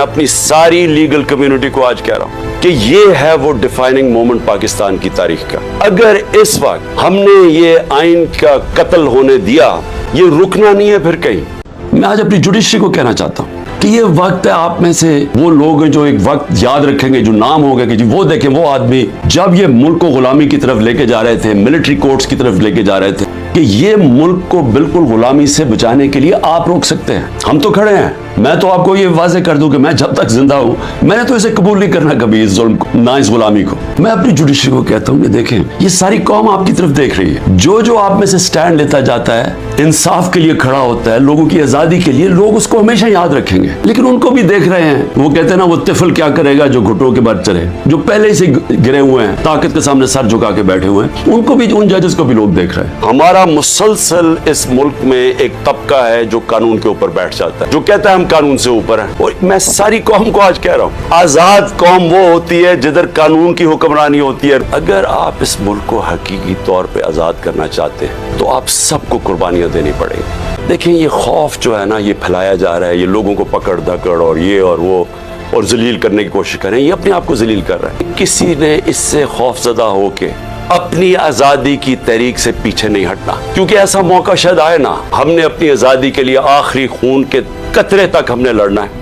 اپنی ساری legal community کو آج کہہ رہا ہوں کہ یہ ہے وہ ڈیفائننگ مومنٹ پاکستان کی تاریخ کا. اگر اس وقت ہم نے یہ آئین کا قتل ہونے دیا, یہ رکنا نہیں ہے پھر کہیں. میں آج اپنی جوڈیشری کو کہنا چاہتا ہوں کہ یہ وقت ہے, آپ میں سے وہ لوگ ہیں جو ایک وقت یاد رکھیں گے, جو نام ہوگا کہ جی وہ دیکھیں وہ آدمی جب یہ ملک کو غلامی کی طرف لے کے جا رہے تھے, ملٹری کورٹس کی طرف لے کے جا رہے تھے, کہ یہ ملک کو بالکل غلامی سے بچانے کے لیے آپ روک سکتے ہیں. ہم تو کھڑے ہیں. میں تو آپ کو یہ واضح کر دوں کہ میں جب تک زندہ ہوں میں نے تو اسے قبول نہیں کرنا کبھی, اس ظلم کو, نہ اس غلامی کو. میں اپنی جوڈیشری کو کہتا ہوں کہ دیکھیں یہ ساری قوم آپ کی طرف دیکھ رہی ہے. جو آپ میں سے سٹینڈ لیتا جاتا ہے, انصاف کے لیے کھڑا ہوتا ہے, لوگوں کی آزادی کے لیے, لوگ اس کو ہمیشہ یاد رکھیں گے. لیکن ان کو بھی دیکھ رہے ہیں, وہ کہتے ہیں نا وہ طفل کیا کرے گا جو گھٹنوں کے بل چلے, جو پہلے ہی سے گرے ہوئے ہیں, طاقت کے سامنے سر جھکا کے بیٹھے ہوئے ہیں, ان کو بھی, ان ججز کو بھی لوگ دیکھ رہے ہیں. ہمارا مسلسل اس ملک میں ایک طبقہ ہے جو قانون کے اوپر بیٹھ جاتا ہے, جو کہتا ہے ہم قانون سے اوپر ہیں. اور میں ساری قوم کو آج کہہ رہا ہوں, آزاد قوم وہ ہوتی ہے جدھر قانون کی حکمرانی ہوتی ہے. اگر آپ اس ملک کو حقیقی طور پہ آزاد کرنا چاہتے ہیں تو آپ سب کو قربانیاں دینی پڑیں گی. دیکھیں یہ خوف جو ہے نا, یہ پھیلایا جا رہا ہے, یہ لوگوں کو پکڑ دھکڑ اور یہ اور وہ اور ذلیل کرنے کی کوشش کریں, یہ اپنے آپ کو ذلیل کر رہا ہے. کسی نے اس سے خوف زدہ ہو کے اپنی آزادی کی تحریک سے پیچھے نہیں ہٹنا, کیونکہ ایسا موقع شاید آئے نا. ہم نے اپنی آزادی کے لیے آخری خون کے قطرے تک ہم نے لڑنا ہے.